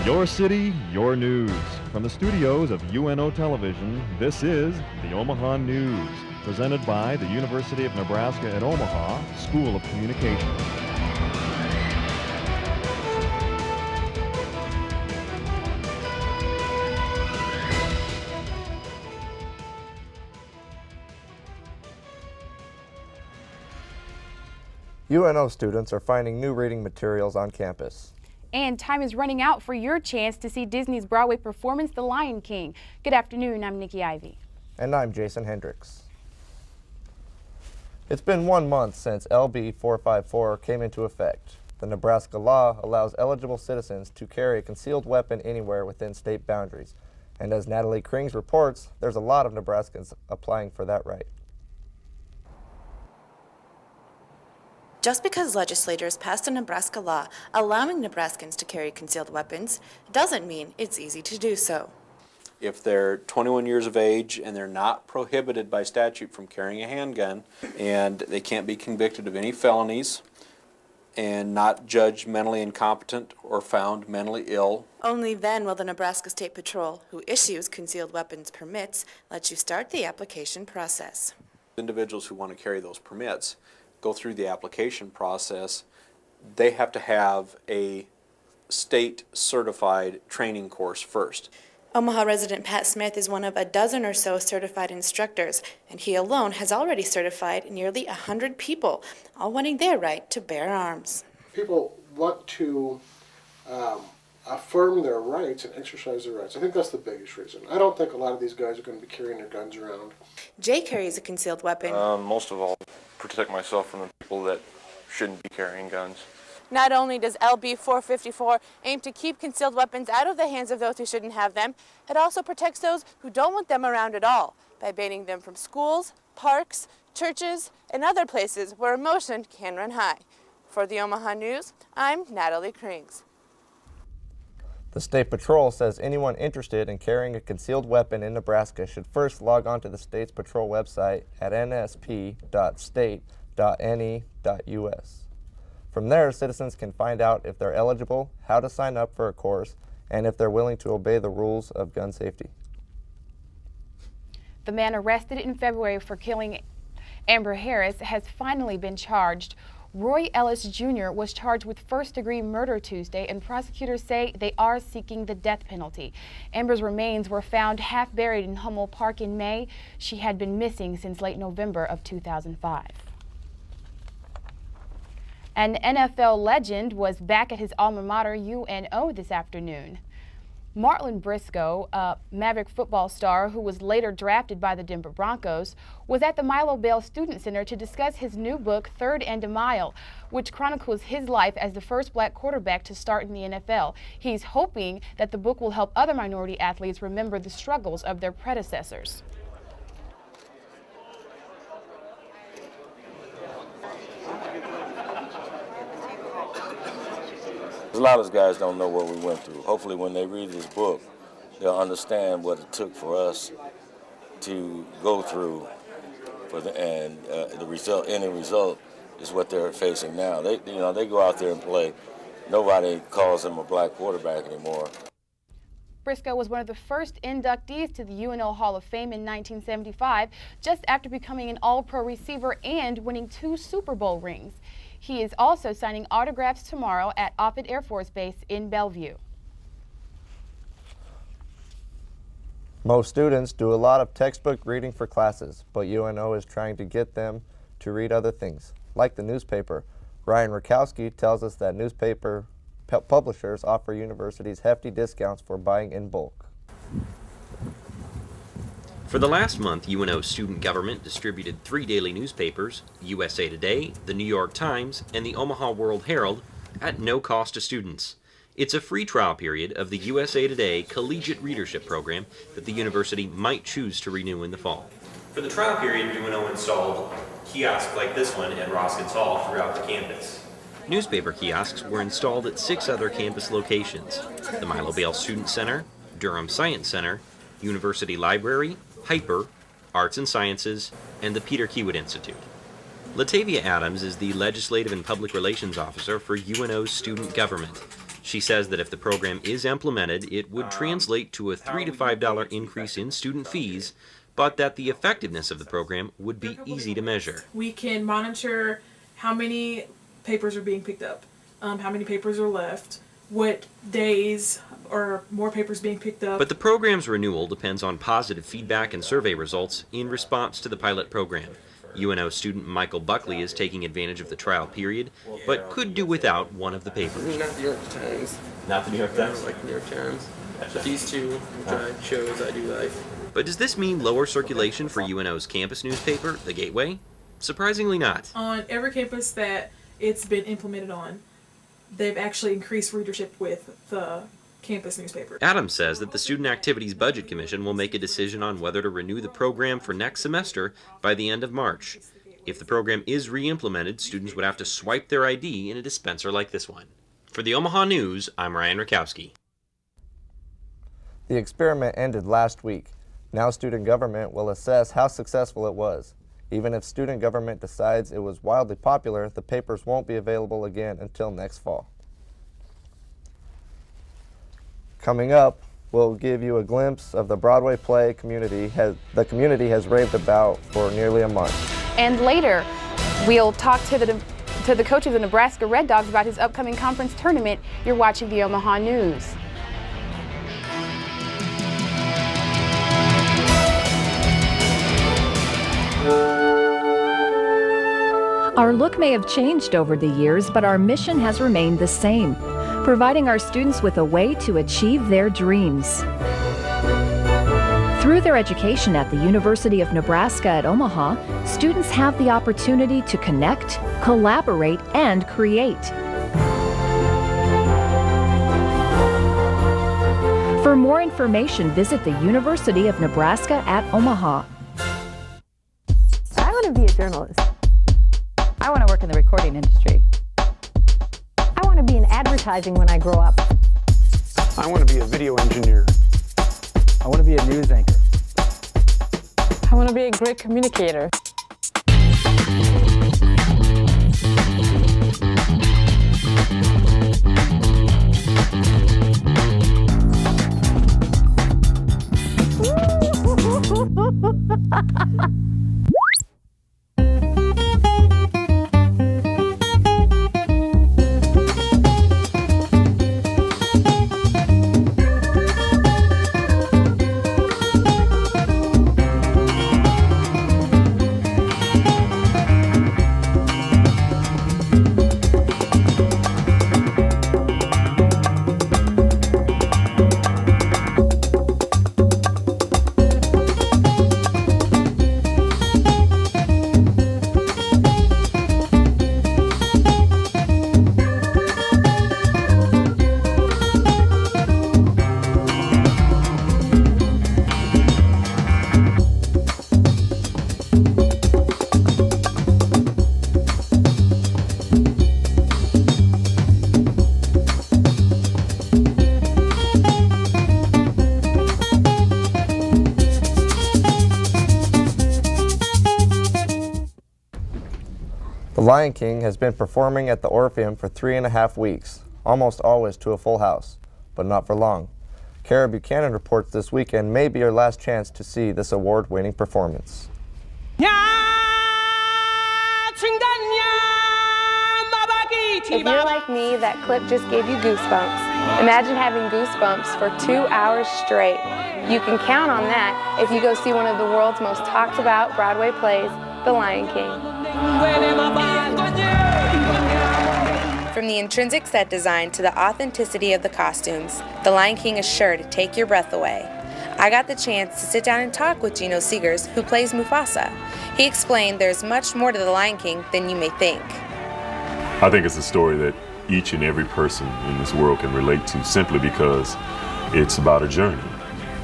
Your city, your news. From the studios of UNO Television, this is the Omaha News, presented by the University of Nebraska at Omaha School of Communication. UNO students are finding new reading materials on campus. And time is running out for your chance to see Disney's Broadway performance, The Lion King. Good afternoon, I'm Nikki Ivey. And I'm Jason Hendricks. It's been 1 month since LB 454 came into effect. The Nebraska law allows eligible citizens to carry a concealed weapon anywhere within state boundaries. And as Natalie Krings reports, there's a lot of Nebraskans applying for that right. Just because legislators passed a Nebraska law allowing Nebraskans to carry concealed weapons doesn't mean it's easy to do so. If they're 21 years of age and they're not prohibited by statute from carrying a handgun, and they can't be convicted of any felonies and not judged mentally incompetent or found mentally ill. Only then will the Nebraska State Patrol, who issues concealed weapons permits, let you start the application process. Individuals who want to carry those permits go through the application process. They have to have a state certified training course first. Omaha resident Pat Smith is one of a dozen or so certified instructors, and he alone has already certified nearly 100 people, all wanting their right to bear arms. People want to affirm their rights and exercise their rights. I think that's the biggest reason. I don't think a lot of these guys are going to be carrying their guns around. Jay carries a concealed weapon. Most of all, protect myself from the people that shouldn't be carrying guns. Not only does LB 454 aim to keep concealed weapons out of the hands of those who shouldn't have them, it also protects those who don't want them around at all by banning them from schools, parks, churches, and other places where emotion can run high. For the Omaha News, I'm Natalie Krings. The State Patrol says anyone interested in carrying a concealed weapon in Nebraska should first log on to the state's patrol website at nsp.state.ne.us. From there, citizens can find out if they're eligible, how to sign up for a course, and if they're willing to obey the rules of gun safety. The man arrested in February for killing Amber Harris has finally been charged. Roy Ellis Jr. was charged with first-degree murder Tuesday, and prosecutors say they are seeking the death penalty. Amber's remains were found half buried in Hummel Park in May. She had been missing since late November of 2005. An NFL legend was back at his alma mater, UNO, this afternoon. Marlon Briscoe, a Maverick football star who was later drafted by the Denver Broncos, was at the Milo Bell Student Center to discuss his new book, Third and a Mile, which chronicles his life as the first black quarterback to start in the NFL. He's hoping that the book will help other minority athletes remember the struggles of their predecessors. A lot of guys don't know what we went through. Hopefully when they read this book, they'll understand what it took for us to go through, and the end result is what they're facing now. They go out there and play. Nobody calls him a black quarterback anymore. Briscoe was one of the first inductees to the UNO Hall of Fame in 1975, just after becoming an All-Pro receiver and winning 2 Super Bowl rings. He is also signing autographs tomorrow at Offutt Air Force Base in Bellevue. Most students do a lot of textbook reading for classes, but UNO is trying to get them to read other things, like the newspaper. Ryan Rakowski tells us that newspaper publishers offer universities hefty discounts for buying in bulk. For the last month, UNO student government distributed 3 daily newspapers, USA Today, the New York Times, and the Omaha World Herald, at no cost to students. It's a free trial period of the USA Today Collegiate Readership Program that the university might choose to renew in the fall. For the trial period, UNO installed kiosks like this one at Roskins Hall throughout the campus. Newspaper kiosks were installed at 6 other campus locations: the Milo Bale Student Center, Durham Science Center, University Library, Hyper, Arts and Sciences, and the Peter Kiewit Institute. Latavia Adams is the Legislative and Public Relations Officer for UNO's student government. She says that if the program is implemented, it would translate to a $3 to $5 increase in student fees, but that the effectiveness of the program would be easy to measure. We can monitor how many papers are being picked up, how many papers are left, what days or more papers being picked up. But the program's renewal depends on positive feedback and survey results in response to the pilot program. UNO student Michael Buckley is taking advantage of the trial period, but could do without one of the papers. Not the New York Times. Not the New York Times? I like the New York Times. But these two, which I chose, I do like. But does this mean lower circulation for UNO's campus newspaper, The Gateway? Surprisingly not. On every campus that it's been implemented on, they've actually increased readership with the campus newspaper. Adams says that the Student Activities Budget Commission will make a decision on whether to renew the program for next semester by the end of March. If the program is re-implemented, students would have to swipe their ID in a dispenser like this one. For the Omaha News, I'm Ryan Rakowski. The experiment ended last week. Now student government will assess how successful it was. Even if student government decides it was wildly popular, the papers won't be available again until next fall. Coming up, we'll give you a glimpse of the Broadway play the community has raved about for nearly a month. And later, we'll talk to the coach of the Nebraska Red Dogs about his upcoming conference tournament. You're watching the Omaha News. Our look may have changed over the years, but our mission has remained the same, providing our students with a way to achieve their dreams. Through their education at the University of Nebraska at Omaha, students have the opportunity to connect, collaborate, and create. For more information, visit the University of Nebraska at Omaha. I want to be a journalist. I want to work in the recording industry. I want to be in advertising when I grow up. I want to be a video engineer. I want to be a news anchor. I want to be a great communicator. The Lion King has been performing at the Orpheum for 3.5 weeks, almost always to a full house, but not for long. Kara Buchanan reports this weekend may be your last chance to see this award-winning performance. If you're like me, that clip just gave you goosebumps. Imagine having goosebumps for 2 hours straight. You can count on that if you go see one of the world's most talked about Broadway plays, The Lion King. From the intrinsic set design to the authenticity of the costumes, The Lion King is sure to take your breath away. I got the chance to sit down and talk with Gino Seegers, who plays Mufasa. He explained there's much more to The Lion King than you may think. I think it's a story that each and every person in this world can relate to simply because it's about a journey.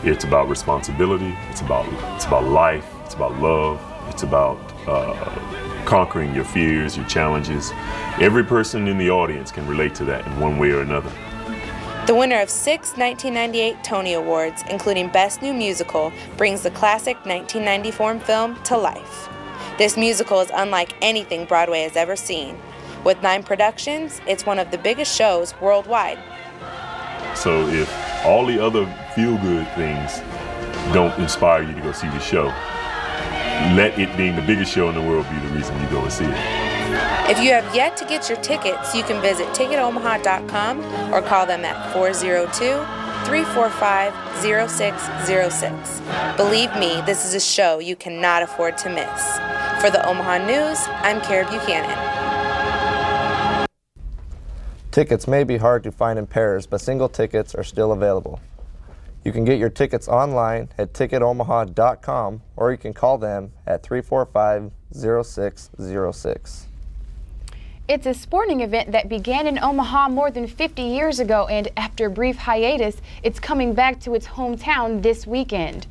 It's about responsibility, it's about life, it's about love, it's about conquering your fears, your challenges. Every person in the audience can relate to that in one way or another. The winner of 6 1998 Tony Awards, including Best New Musical, brings the classic 1994 film to life. This musical is unlike anything Broadway has ever seen. With 9 productions, it's one of the biggest shows worldwide. So if all the other feel-good things don't inspire you to go see the show, let it being the biggest show in the world be the reason you go and see it. If you have yet to get your tickets, you can visit ticketomaha.com or call them at 402-345-0606. Believe me, this is a show you cannot afford to miss. For the Omaha News, I'm Kara Buchanan. Tickets may be hard to find in pairs, but single tickets are still available. You can get your tickets online at ticketomaha.com or you can call them at 345-0606. It's a sporting event that began in Omaha more than 50 years ago, and after a brief hiatus, it's coming back to its hometown this weekend.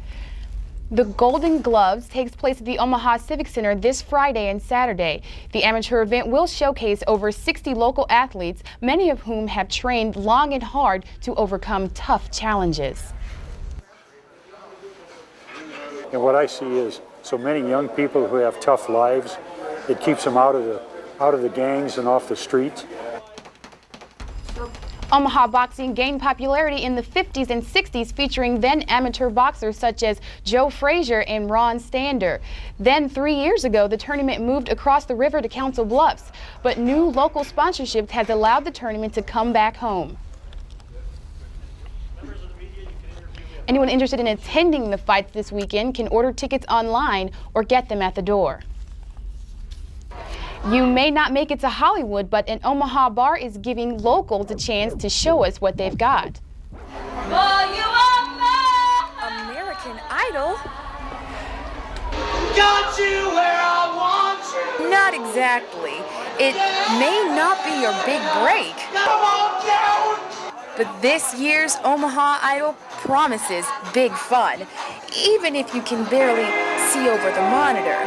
The Golden Gloves takes place at the Omaha Civic Center this Friday and Saturday. The amateur event will showcase over 60 local athletes, many of whom have trained long and hard to overcome tough challenges. And what I see is so many young people who have tough lives. It keeps them out of the gangs and off the streets. Omaha boxing gained popularity in the 50s and 60s, featuring then amateur boxers such as Joe Frazier and Ron Stander. Then 3 years ago, the tournament moved across the river to Council Bluffs, but new local sponsorship has allowed the tournament to come back home. Anyone interested in attending the fights this weekend can order tickets online or get them at the door. You may not make it to Hollywood, but an Omaha bar is giving locals a chance to show us what they've got. American Idol? Got you where I want you. Not exactly. It may not be your big break. Come on down. But this year's Omaha Idol promises big fun, even if you can barely see over the monitor.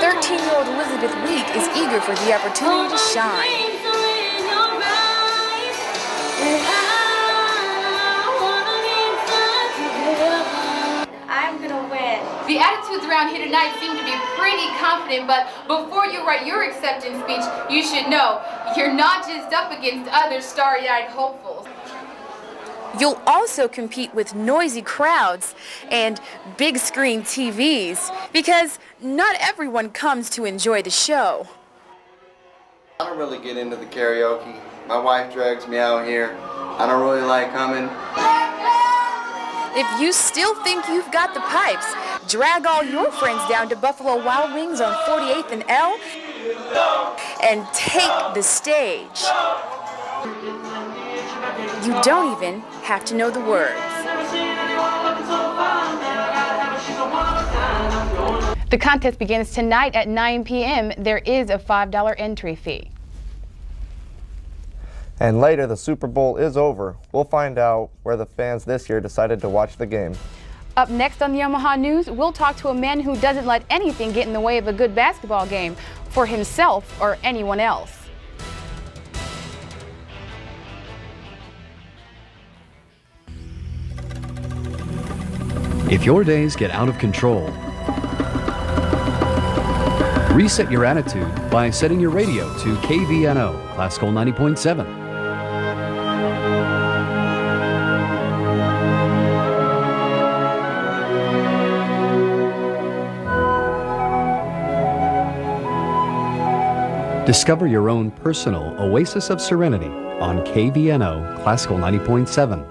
13-year-old Elizabeth Week is eager for the opportunity to shine. I'm gonna win. The attitudes around here tonight seem to be pretty confident, but before you write your acceptance speech, you should know you're not just up against other starry-eyed hopefuls. You'll also compete with noisy crowds and big screen TVs, because not everyone comes to enjoy the show. I don't really get into the karaoke. My wife drags me out here. I don't really like coming. If you still think you've got the pipes, drag all your friends down to Buffalo Wild Wings on 48th and L and take the stage. You don't even have to know the words. The contest begins tonight at 9 p.m. There is a $5 entry fee. And later, the Super Bowl is over. We'll find out where the fans this year decided to watch the game. Up next on the Omaha News, we'll talk to a man who doesn't let anything get in the way of a good basketball game for himself or anyone else. If your days get out of control, reset your attitude by setting your radio to KVNO, Classical 90.7. Discover your own personal oasis of serenity on KVNO, Classical 90.7.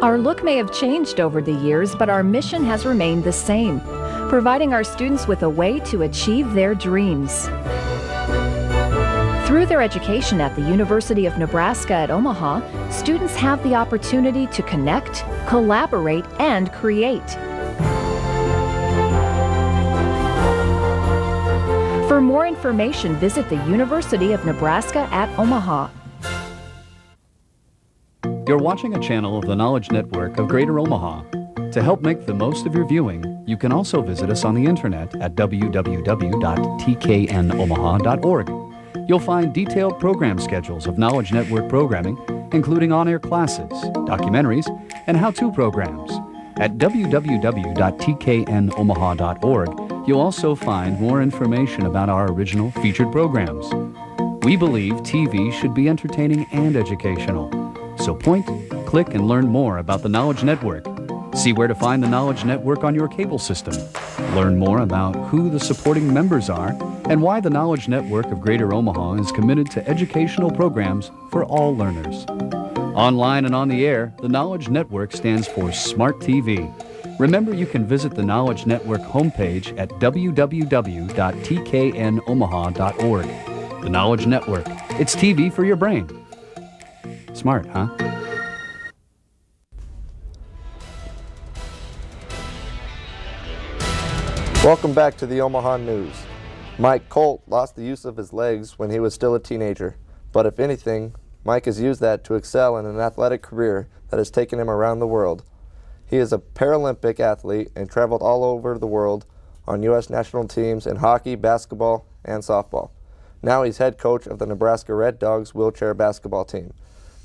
Our look may have changed over the years, but our mission has remained the same, providing our students with a way to achieve their dreams. Through their education at the University of Nebraska at Omaha, students have the opportunity to connect, collaborate, and create. For more information, visit the University of Nebraska at Omaha. You're watching a channel of the Knowledge Network of Greater Omaha. To help make the most of your viewing, you can also visit us on the internet at www.tknomaha.org. You'll find detailed program schedules of Knowledge Network programming, including on-air classes, documentaries, and how-to programs. At www.tknomaha.org, you'll also find more information about our original featured programs. We believe TV should be entertaining and educational. So point, click, and learn more about the Knowledge Network. See where to find the Knowledge Network on your cable system. Learn more about who the supporting members are and why the Knowledge Network of Greater Omaha is committed to educational programs for all learners. Online and on the air, the Knowledge Network stands for Smart TV. Remember, you can visit the Knowledge Network homepage at www.tknomaha.org. The Knowledge Network. It's TV for your brain. Smart, huh? Welcome back to the Omaha News. Mike Colt lost the use of his legs when he was still a teenager, but if anything, Mike has used that to excel in an athletic career that has taken him around the world. He is a Paralympic athlete and traveled all over the world on U.S. national teams in hockey, basketball, and softball. Now he's head coach of the Nebraska Red Dogs wheelchair basketball team.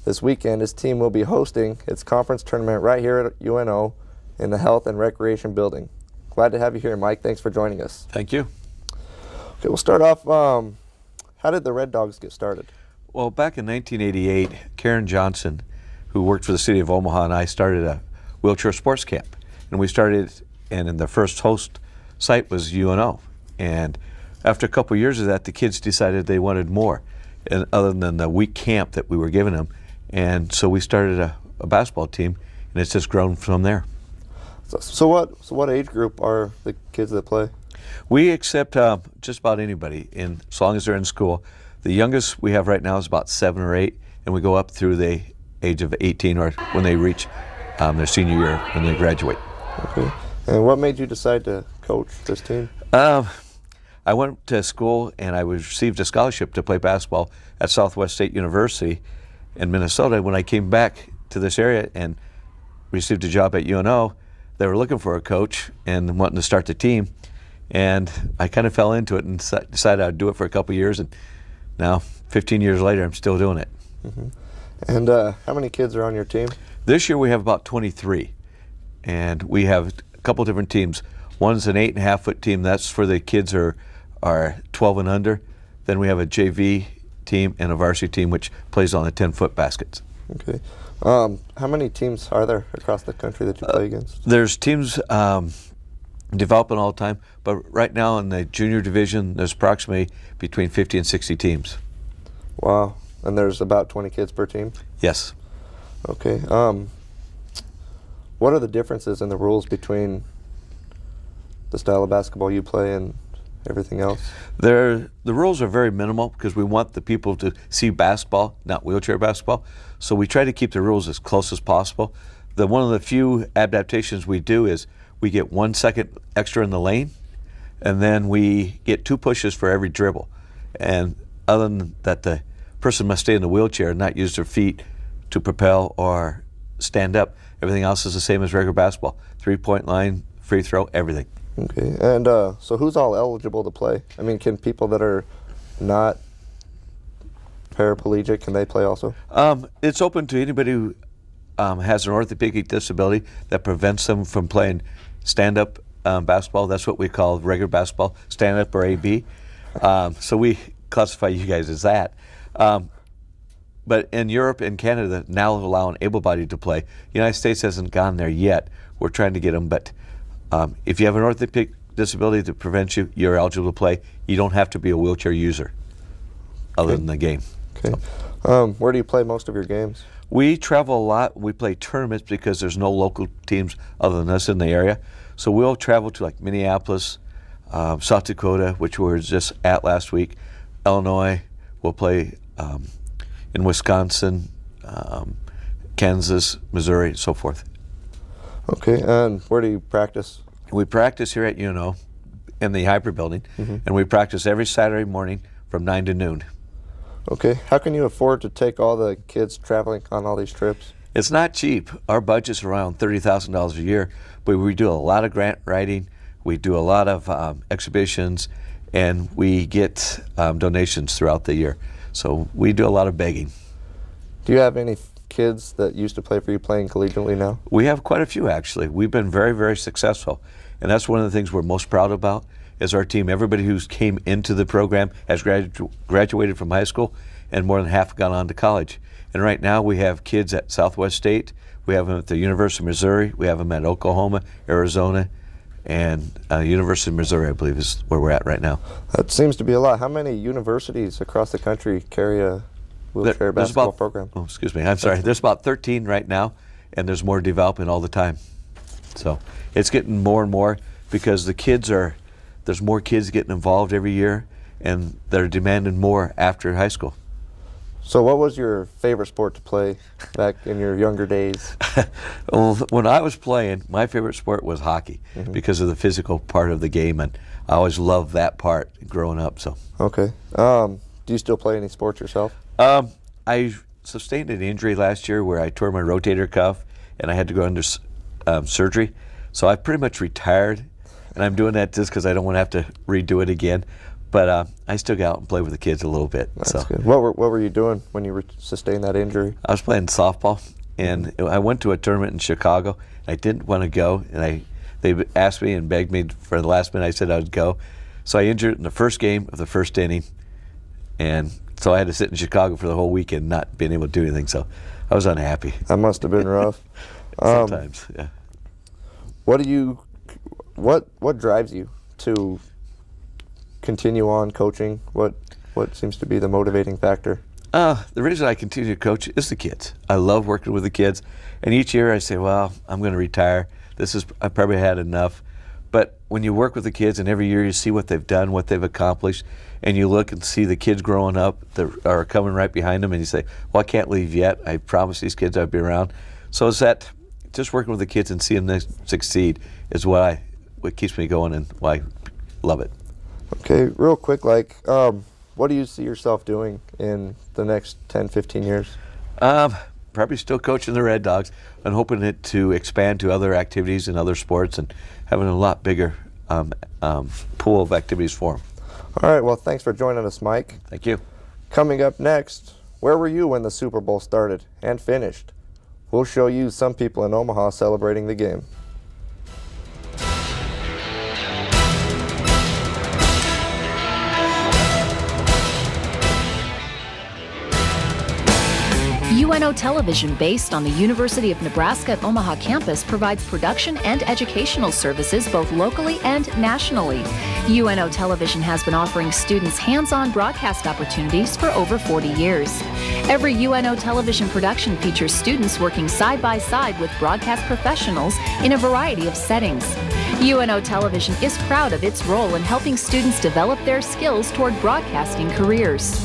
This weekend, his team will be hosting its conference tournament right here at UNO in the Health and Recreation Building. Glad to have you here, Mike. Thanks for joining us. Thank you. Okay, we'll start off. How did the Red Dogs get started? Well, back in 1988, Karen Johnson, who worked for the city of Omaha, and I started a wheelchair sports camp. And we started, and the first host site was UNO. And after a couple of years of that, the kids decided they wanted more, and other than the week camp that we were giving them. And so we started a basketball team, and it's just grown from there. So what age group are the kids that play? We accept just about anybody, as long as they're in school. The youngest we have right now is about 7 or 8, and we go up through the age of 18 or when they reach their senior year when they graduate. Okay. And what made you decide to coach this team? I went to school and I received a scholarship to play basketball at Southwest State University in Minnesota. When I came back to this area and received a job at UNO, they were looking for a coach and wanting to start the team. And I kind of fell into it and decided I'd do it for a couple of years. And now, 15 years later, I'm still doing it. Mm-hmm. And how many kids are on your team? This year we have about 23. And we have a couple different teams. One's an 8.5-foot team. That's for the kids who are 12 and under. Then we have a JV team and a varsity team which plays on the 10-foot baskets. Okay. How many teams are there across the country that you play against? There's teams developing all the time, but right now in the junior division, there's approximately between 50 and 60 teams. Wow. And there's about 20 kids per team? Yes. Okay. What are the differences in the rules between the style of basketball you play and everything else? The rules are very minimal because we want the people to see basketball, not wheelchair basketball. So we try to keep the rules as close as possible. One of the few adaptations we do is we get 1 second extra in the lane, and then we get 2 pushes for every dribble. And other than that, the person must stay in the wheelchair and not use their feet to propel or stand up. Everything else is the same as regular basketball. 3-point line, free throw, everything. Okay. And so who's all eligible to play? I mean, can people that are not paraplegic, can they play also? It's open to anybody who has an orthopedic disability that prevents them from playing stand-up basketball. That's what we call regular basketball, stand-up or AB. So we classify you guys as that. But in Europe and Canada, now allow an able-bodied to play. The United States hasn't gone there yet. We're trying to get them, but if you have an orthopedic disability that prevents you, you're eligible to play. You don't have to be a wheelchair user other than the game. Okay. So. Where do you play most of your games? We travel a lot. We play tournaments because there's no local teams other than us in the area. So we'll travel to like Minneapolis, South Dakota, which we were just at last week, Illinois. We'll play in Wisconsin, Kansas, Missouri, and so forth. Okay, and where do you practice? We practice here at UNO in the Hyper Building, and we practice every Saturday morning from 9 to noon. Okay, how can you afford to take all the kids traveling on all these trips? It's not cheap. Our budget's around $30,000 a year, but we do a lot of grant writing, we do a lot of exhibitions, and we get donations throughout the year. So we do a lot of begging. Do you have any kids that used to play for you playing collegiately now? We have quite a few, actually. We've been very, very successful, and that's one of the things we're most proud about, is our team. Everybody who's came into the program has graduated from high school, and more than half have gone on to college. And right now we have kids at Southwest State, we have them at the University of Missouri, we have them at Oklahoma, Arizona, and University of Missouri, I believe, is where we're at right now. That seems to be a lot. How many universities across the country carry a wheelchair basketball program? Oh, excuse me, I'm sorry. There's about 13 right now, and there's more development all the time. So it's getting more and more because there's more kids getting involved every year, and they're demanding more after high school. So what was your favorite sport to play back in your younger days? Well, when I was playing, my favorite sport was hockey because of the physical part of the game, and I always loved that part growing up. So. Okay. Do you still play any sports yourself? I sustained an injury last year where I tore my rotator cuff, and I had to go under surgery. So I pretty much retired, and I'm doing that just because I don't want to have to redo it again. But I still go out and play with the kids a little bit. That's good. What were you doing when you sustained that injury? I was playing softball, and I went to a tournament in Chicago. I didn't want to go, and they asked me and begged me for the last minute. I said I would go. So I injured in the first game of the first inning, and so I had to sit in Chicago for the whole weekend, not being able to do anything. So I was unhappy. That must have been rough. Sometimes, yeah. What drives you to continue on coaching? What seems to be the motivating factor? The reason I continue to coach is the kids. I love working with the kids, and each year I say, well, I'm going to retire. I probably had enough. But when you work with the kids and every year you see what they've done, what they've accomplished, and you look and see the kids growing up that are coming right behind them, and you say, well, I can't leave yet. I promised these kids I'd be around. So it's that just working with the kids and seeing them succeed is what keeps me going and why I love it. Okay, real quick, what do you see yourself doing in the next 10, 15 years? Probably still coaching the Red Dogs and hoping it to expand to other activities and other sports and having a lot bigger pool of activities for them. All right, well, thanks for joining us, Mike. Thank you. Coming up next, where were you when the Super Bowl started and finished? We'll show you some people in Omaha celebrating the game. UNO Television, based on the University of Nebraska at Omaha campus, provides production and educational services both locally and nationally. UNO Television has been offering students hands-on broadcast opportunities for over 40 years. Every UNO Television production features students working side by side with broadcast professionals in a variety of settings. UNO Television is proud of its role in helping students develop their skills toward broadcasting careers.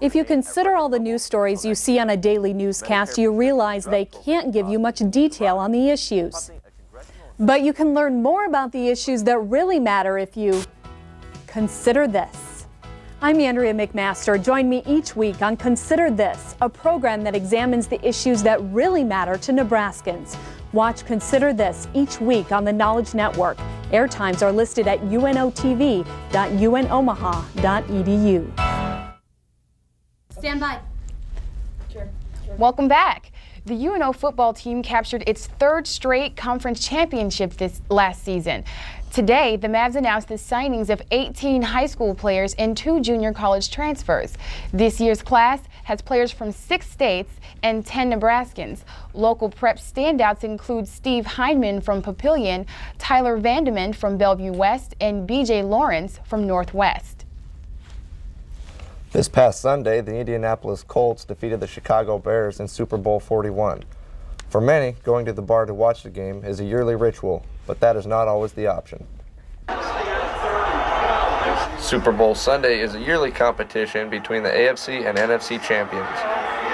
If you consider all the news stories you see on a daily newscast, you realize they can't give you much detail on the issues. But you can learn more about the issues that really matter if you consider this. I'm Andrea McMaster. Join me each week on Consider This, a program that examines the issues that really matter to Nebraskans. Watch Consider This each week on the Knowledge Network. Airtimes are listed at unotv.unomaha.edu. Stand by. Welcome back. The UNO football team captured its third straight conference championship this last season. Today, the Mavs announced the signings of 18 high school players and 2 junior college transfers. This year's class has players from 6 states and 10 Nebraskans. Local prep standouts include Steve Heinman from Papillion, Tyler Vandeman from Bellevue West, and BJ Lawrence from Northwest. This past Sunday, the Indianapolis Colts defeated the Chicago Bears in Super Bowl 41. For many, going to the bar to watch the game is a yearly ritual, but that is not always the option. Super Bowl Sunday is a yearly competition between the AFC and NFC champions.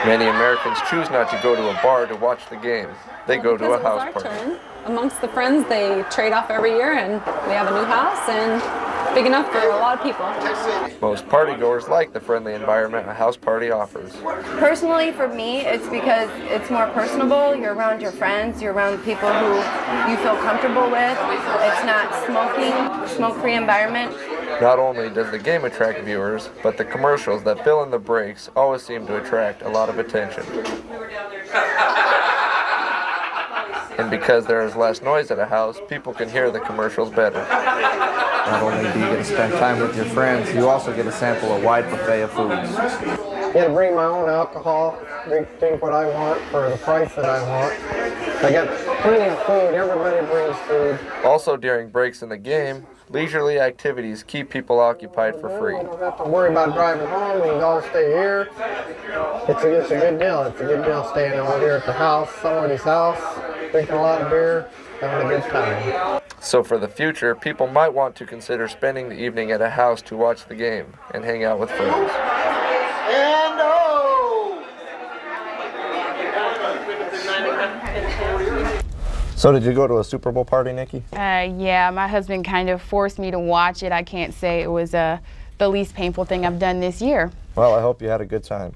Many Americans choose not to go to a bar to watch the game. They go to a house party. Turn. Amongst the friends, they trade off every year, and we have a new house, and big enough for a lot of people. Most partygoers like the friendly environment a house party offers. Personally, for me, it's because it's more personable. You're around your friends, you're around people who you feel comfortable with. It's not smoke-free environment. Not only does the game attract viewers, but the commercials that fill in the breaks always seem to attract a lot of attention. And because there is less noise at a house, people can hear the commercials better. Not only do you get to spend time with your friends, you also get to sample a wide buffet of foods. I get to bring my own alcohol, drink what I want for the price that I want. I got plenty of food, everybody brings food. Also during breaks in the game, leisurely activities keep people occupied for free. I don't have to worry about driving home, we can all stay here. It's a good deal. It's a good deal staying over here at the house, somebody's house, drinking a lot of beer, having a good time. So for the future, people might want to consider spending the evening at a house to watch the game and hang out with friends. And So did you go to a Super Bowl party, Nikki? Yeah, my husband kind of forced me to watch it. I can't say it was the least painful thing I've done this year. Well, I hope you had a good time.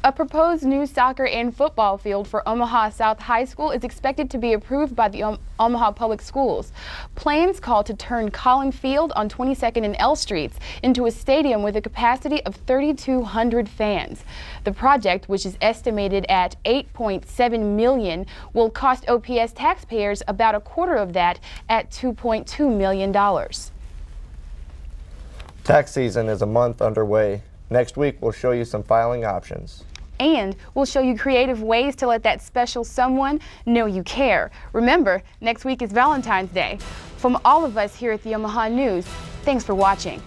A proposed new soccer and football field for Omaha South High School is expected to be approved by the Omaha Public Schools. Plans call to turn Collin Field on 22nd and L Streets into a stadium with a capacity of 3,200 fans. The project, which is estimated at $8.7 million, will cost OPS taxpayers about a quarter of that at $2.2 million. Tax season is a month underway. Next week, we'll show you some filing options. And we'll show you creative ways to let that special someone know you care. Remember, next week is Valentine's Day. From all of us here at the Omaha News, thanks for watching.